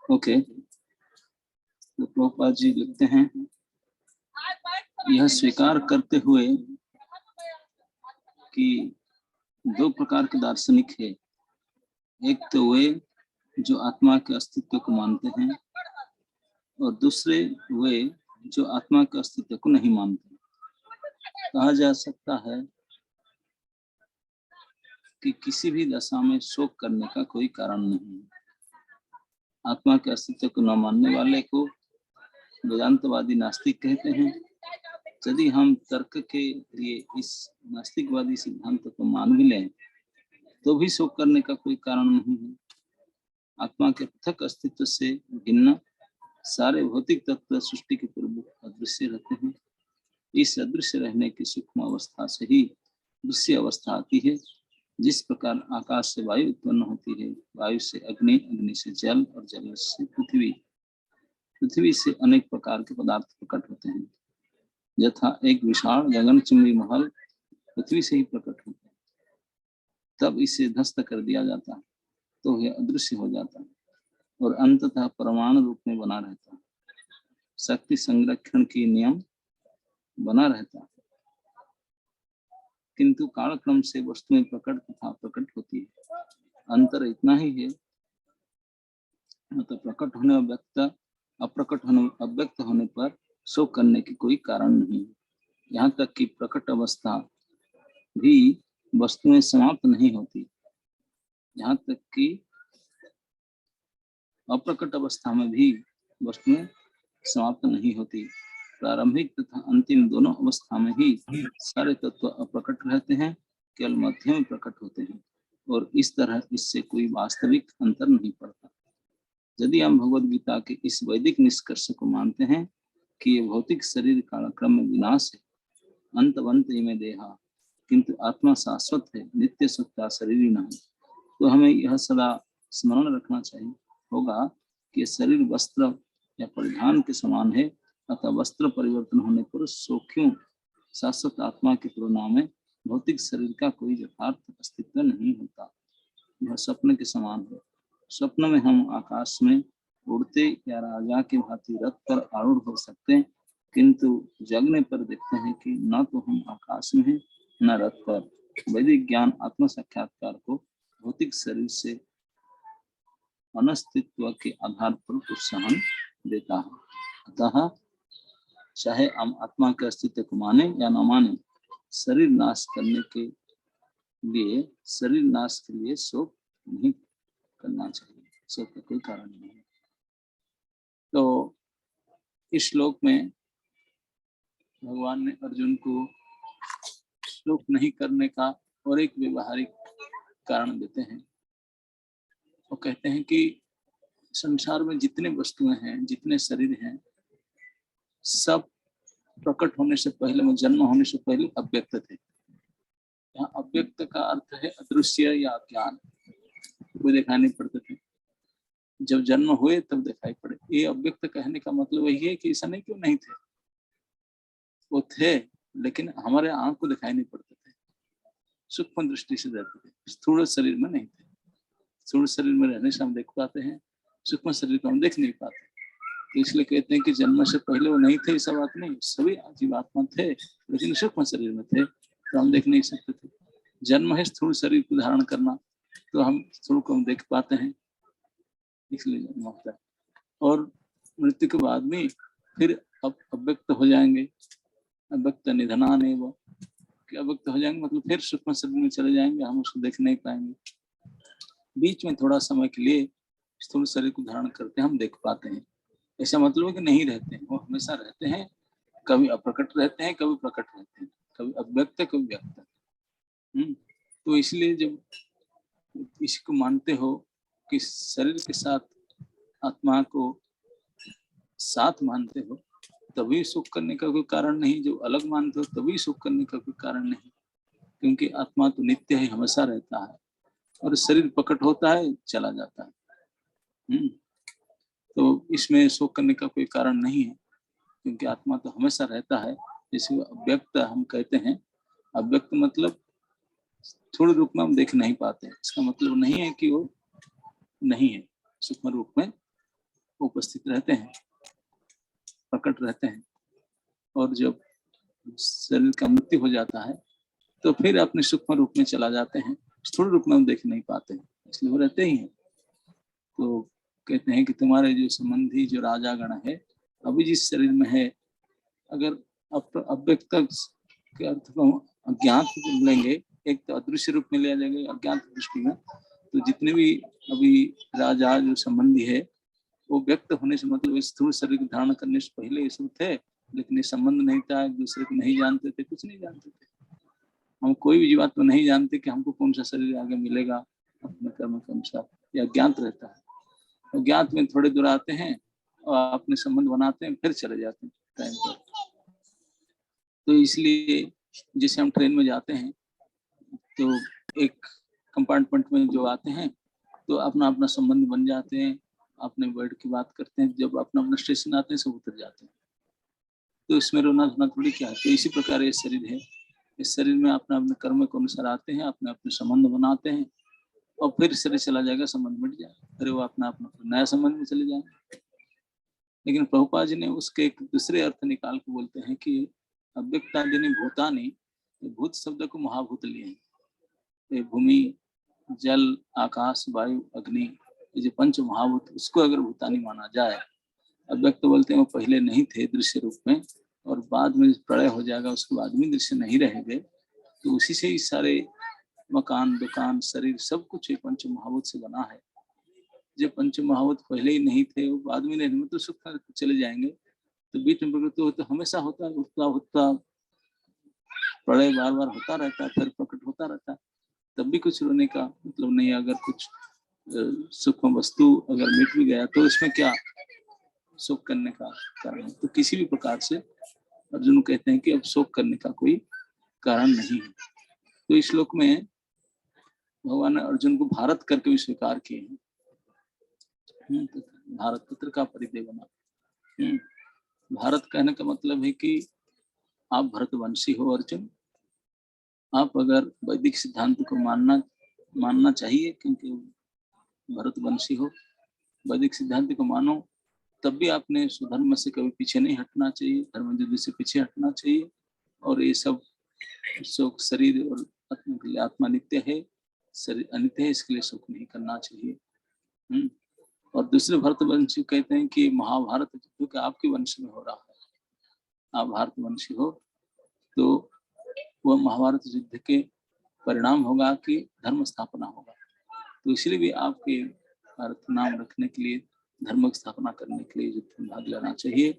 Okay, तो प्रभुपाद जी लिखते हैं, यह स्वीकार करते हुए कि दो प्रकार के दार्शनिक है, एक तो वे जो आत्मा के अस्तित्व को मानते हैं और दूसरे वे जो आत्मा के अस्तित्व को नहीं मानते। कहा जा सकता है कि किसी भी दशा में शोक करने का कोई कारण नहीं है। आत्मा के अस्तित्व को न मानने वाले को वेदांतवादी नास्तिक कहते हैं। यदि हम तर्क के लिए इस नास्तिकवादी सिद्धांत को मान भी लें तो भी शोक करने का कोई कारण नहीं है। आत्मा के पृथक अस्तित्व से भिन्न सारे भौतिक तत्व सृष्टि के पूर्व अदृश्य रहते हैं। इस अदृश्य रहने की सूक्ष्म अवस्था से ही दृश्य अवस्था आती है। जिस प्रकार आकाश से वायु उत्पन्न होती है, वायु से अग्नि, अग्नि से जल और जल से पृथ्वी, पृथ्वी से अनेक प्रकार के पदार्थ प्रकट होते हैं। यथा एक विशाल गगनचुंबी महल पृथ्वी से ही प्रकट होता है, तब इसे ध्वस्त कर दिया जाता है तो यह अदृश्य हो जाता है और अंततः परमाणु रूप में बना रहता है। शक्ति संरक्षण की नियम बना रहता है, किंतु कालक्रम से वस्तुएं प्रकट तथा प्रकट होती है। अंतर इतना ही है, मतलब प्रकट होने अव्यक्त, अप्रकट होने अव्यक्त होने पर शोक करने की कोई कारण नहीं है। यहाँ तक कि प्रकट अवस्था भी वस्तुएं समाप्त नहीं होती, यहाँ तक कि अप्रकट अवस्था में भी वस्तुएं समाप्त नहीं होती। प्रारंभिक तथा अंतिम दोनों अवस्था में ही सारे तत्व अप्रकट रहते हैं, केवल मध्य में प्रकट होते हैं और इस तरह इससे कोई वास्तविक अंतर नहीं पड़ता। यदि हम भगवद गीता के इस वैदिक निष्कर्ष को मानते हैं कि ये भौतिक शरीर कालक्रम में विनाश है, अंतवंत में देहा, किंतु आत्मा शाश्वत है, नित्य सत्ता शरीर न है, तो हमें यह सदा स्मरण रखना चाहिए होगा कि शरीर वस्त्र या परिधान के समान है, अतः वस्त्र परिवर्तन होने पर सौख्यों शाश्वत आत्मा के तुलना में भौतिक शरीर का कोई यथार्थ अस्तित्व नहीं होता। यह स्वप्न के समान है। स्वप्न में हम आकाश में उड़ते या राजा के भांति रथ पर आरूढ़ हो सकते हैं, किंतु जगने पर देखते हैं कि न तो हम आकाश में हैं न रथ पर। वैदिक ज्ञान आत्म साक्षात्कार को भौतिक शरीर से अनस्तित्व के आधार पर प्रोत्साहन देता है। अतः चाहे हम आत्मा के अस्तित्व को माने या न माने, शरीर नाश करने के लिए, शरीर नाश के लिए शोक नहीं करना चाहिए। शोक का कोई कारण नहीं है। तो इस श्लोक में भगवान ने अर्जुन को शोक नहीं करने का और एक व्यवहारिक कारण देते हैं। वो कहते हैं कि संसार में जितने वस्तुएं हैं, जितने शरीर हैं, सब प्रकट होने से पहले में, जन्म होने से पहले अव्यक्त थे। यहाँ अव्यक्त का अर्थ है अदृश्य या अज्ञान, कोई दिखाई नहीं पड़ते थे। जब जन्म हुए तब दिखाई पड़े। ये अव्यक्त कहने का मतलब वही है कि ऐसा नहीं क्यों नहीं थे, वो थे लेकिन हमारे आंख को दिखाई नहीं पड़ते थे, सूक्ष्म दृष्टि से रहते थे, स्थूल शरीर में नहीं थे। स्थूल शरीर में रहने से हम देख पाते हैं, सूक्ष्म शरीर को हम देख नहीं पाते। तो इसलिए कहते हैं कि जन्म से पहले वो नहीं थे, ऐसा बात नहीं, सभी जीवात्मा थे लेकिन सूक्ष्म शरीर में थे तो हम देख नहीं सकते थे। जन्म है स्थूल शरीर को धारण करना, तो हम स्थूल को हम देख पाते हैं, इसलिए जन्म होता है। और मृत्यु के बाद में फिर अब अव्यक्त हो जाएंगे, अव्यक्त निधनान है वो, कि अव्यक्त हो जाएंगे मतलब फिर सूक्ष्म शरीर में चले जाएंगे, हम उसको देख नहीं पाएंगे। बीच में थोड़ा समय के लिए स्थूल शरीर को धारण करते हैं, हम देख पाते हैं। ऐसा मतलब है कि नहीं रहते हैं, वो हमेशा रहते हैं, कभी अप्रकट रहते हैं, कभी प्रकट रहते हैं, कभी अव्यक्त कभी व्यक्त। तो इसलिए जब इसको मानते हो कि शरीर के साथ आत्मा को साथ मानते हो, तभी सुख करने का कोई कारण नहीं। जो अलग मानते हो तभी सुख करने का कोई कारण नहीं, क्योंकि आत्मा तो नित्य है, हमेशा रहता है, और शरीर प्रकट होता है चला जाता है। तो इसमें शोक करने का कोई कारण नहीं है, क्योंकि आत्मा तो हमेशा रहता है। जैसे अव्यक्त हम कहते हैं, अव्यक्त मतलब थोड़े रूप में हम देख नहीं पाते, इसका मतलब नहीं है कि वो नहीं है, सूक्ष्म रूप में उपस्थित रहते हैं, प्रकट रहते हैं। और जब शरीर का मृत्यु हो जाता है तो फिर अपने सूक्ष्म रूप में चला जाते हैं, स्थूल रूप में हम देख नहीं पाते हैं, इसलिए वो रहते ही हैं। तो कहते हैं कि तुम्हारे जो संबंधी जो राजा गण है अभी जिस शरीर में है, अगर अव्यक्त के अर्थ को अज्ञात लेंगे, एक तो अदृश्य रूप में लिया जाएगा अज्ञात दृष्टि में, तो जितने भी अभी राजा जो संबंधी है वो व्यक्त होने से मतलब स्थूल शरीर धारण करने से पहले ये सब थे, लेकिन ये संबंध नहीं था, एक दूसरे को नहीं जानते थे, कुछ नहीं जानते थे। हम कोई भी जीवात्मा नहीं जानते कि हमको कौन सा शरीर आगे मिलेगा अपने कर्म के अनुसार, या ज्ञात रहता है। ज्ञात में थोड़े दूर आते हैं और अपने संबंध बनाते हैं, फिर चले जाते हैं टाइम पर। तो इसलिए जैसे हम ट्रेन में जाते हैं तो एक कंपार्टमेंट में जो आते हैं तो अपना अपना संबंध बन जाते हैं, अपने वर्ड की बात करते हैं, जब अपना अपना स्टेशन आते हैं सब उतर जाते हैं। तो इसमें रोना धोना थोड़ी क्या है। तो इसी प्रकार ये शरीर है, इस शरीर में अपने अपने कर्म के अनुसार आते हैं, अपने अपने संबंध बनाते हैं और फिर शरीर चला जाएगा, संबंध मिट जाएगा, फिर वो अपना अपना नया संबंध में चले जाएंगे। लेकिन प्रभुपाद जी ने उसके एक दूसरे अर्थ निकाल के बोलते हैं कि अव्यक्तादिनी भूतानि, भूत शब्द को महाभूत लिए हैं, भूमि जल आकाश वायु अग्नि, ये जो पंच महाभूत, उसको अगर भूतानी माना जाए। अव्यक्त बोलते हैं वो पहले नहीं थे दृश्य रूप में, और बाद में प्रलय हो जाएगा, उसके बाद में दृश्य नहीं रहेंगे, तो उसी से ही सारे मकान दुकान शरीर सब कुछ एक पंच महाभूत से बना है। जो पंच महाभूत पहले ही नहीं थे वो बाद में नहीं, तो सुख चले जाएंगे, तो बीच में प्रकृति हो तो हमेशा होता है, उठता उठता प्रलय बार बार होता रहता है, फिर प्रकट होता रहता है, तब भी कुछ रोने का मतलब नहीं। अगर कुछ सूक्ष्म वस्तु अगर मिट भी गया तो इसमें क्या शोक करने का कारण है। तो किसी भी प्रकार से अर्जुन कहते हैं कि अब शोक करने का कोई कारण नहीं है। तो इस श्लोक में भगवान ने अर्जुन को भारत करके भी स्वीकार किए हैं। तो भारत पुत्र का परिचय बना। भारत कहने का मतलब है कि आप भरतवंशी हो अर्जुन, आप अगर वैदिक सिद्धांत को मानना चाहिए, क्योंकि भरतवंशी हो, वैदिक सिद्धांत को मानो, तब भी आपने स्वधर्म से कभी पीछे नहीं हटना चाहिए, धर्म युद्ध से पीछे हटना चाहिए। और ये सब शोक शरीर और आत्मा के लिए, आत्मा नित्य है, शरीर अनित्य है, इसके लिए शोक नहीं करना चाहिए। और दूसरे भरतवंशी कहते हैं कि महाभारत युद्ध आपके वंश में हो रहा है, आप भारतवंशी हो, तो वह महाभारत युद्ध के परिणाम होगा कि धर्म स्थापना होगा। तो इसलिए भी आपके भारत नाम रखने के लिए, धर्म की स्थापना करने के लिए युद्ध में भाग लेना चाहिए।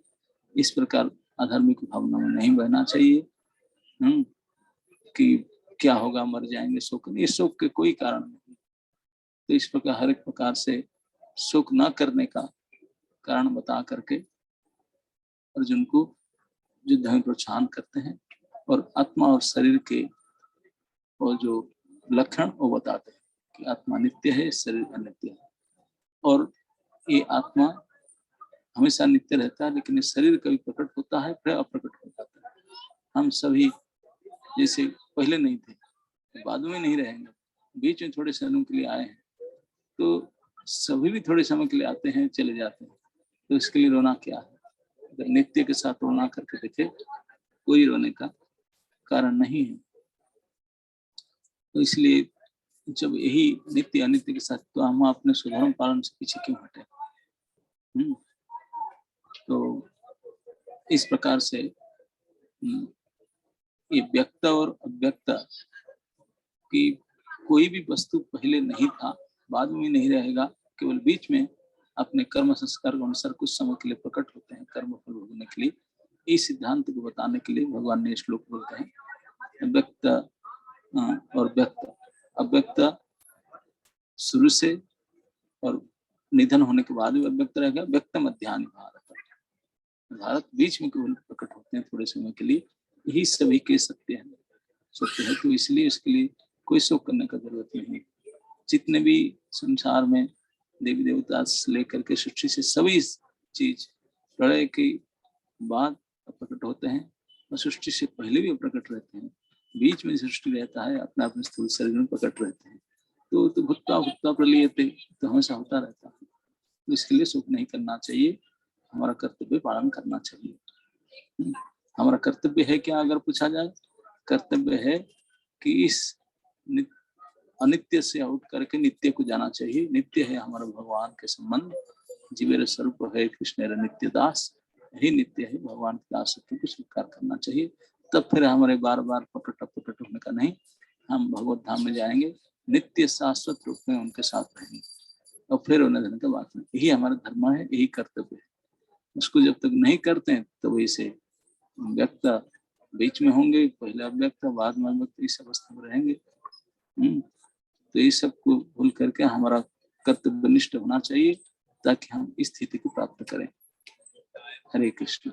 इस प्रकार अधार्मिक भावना में नहीं बहना चाहिए कि क्या होगा, मर जाएंगे, शोक नहीं, शोक के कोई कारण नहीं। तो इस प्रकार हर एक प्रकार से शोक न करने का कारण बता करके अर्जुन को युद्ध में प्रोत्साहन करते हैं, और आत्मा और शरीर के और जो लक्षण वो बताते हैं कि आत्मा नित्य है, शरीर अनित्य है, और ये आत्मा हमेशा नित्य रहता है, लेकिन शरीर कभी प्रकट होता है फिर अप्रकट हो जाता है। हम सभी जैसे पहले नहीं थे, बाद में नहीं रहेंगे, बीच में थोड़े समय के लिए आए हैं, तो सभी भी थोड़े समय के लिए आते हैं चले जाते हैं, तो इसके लिए रोना क्या है। अगर नित्य के साथ रोना करके देखे, कोई रोने का कारण नहीं है। तो इसलिए जब यही नित्य अनित्य के साथ, तो हम अपने स्वधर्म पालन से पीछे क्यों हटे। तो इस प्रकार से ये व्यक्त और अव्यक्त की कोई भी वस्तु पहले नहीं था, बाद में नहीं रहेगा, केवल बीच में अपने कर्म संस्कार के अनुसार कुछ समय के लिए प्रकट होते हैं, कर्म फल भोगने के लिए। इस सिद्धांत को बताने के लिए भगवान ने श्लोक बोलते हैं व्यक्त और व्यक्त। अव्यक्त शुरू से और निधन होने के बाद भी अव्यक्त रहेगा, व्यक्त मध्यान्ह भारत बीच में केवल प्रकट होते हैं थोड़े समय के लिए, यही सभी के सत्य है। तो इसलिए इसके लिए कोई शोक करने का जरूरत नहीं। जितने भी संसार में देवी देवता से लेकर के सृष्टि से सभी चीज प्रलय के बाद प्रकट होते हैं, और सृष्टि से पहले भी प्रकट रहते हैं, बीच में सृष्टि रहता है, अपने अपने स्थूल शरीर में प्रकट रहते हैं। तो भुक्ता भुक्ता प्रलयते, तो हमेशा होता रहता है। तो इसके लिए सुख नहीं करना चाहिए, हमारा कर्तव्य पालन करना चाहिए। हमारा कर्तव्य है क्या, अगर पूछा जाए, कर्तव्य है कि इस अनित्य से उठ करके नित्य को जाना चाहिए। नित्य है हमारा भगवान के संबंध, जीवेर स्वरूप है कृष्ण नित्य दास, यही नित्य है, भगवान के दास को स्वीकार करना चाहिए। तब फिर हमारे बार बार पटट होने का नहीं, हम भगवत धाम में जाएंगे, नित्य शाश्वत रूप में उनके साथ रहेंगे, और फिर उन्हें देने का बात नहीं। यही हमारा धर्म है, यही कर्तव्य है। उसको जब तक नहीं करते हैं तो वही से व्यक्त बीच में होंगे, पहले अव्यक्त बाद में अव्यक्त, इस अवस्था में रहेंगे। तो ये सब को भूल करके हमारा कर्तव्यनिष्ठ होना चाहिए, ताकि हम इस स्थिति को प्राप्त करें। हरे कृष्ण।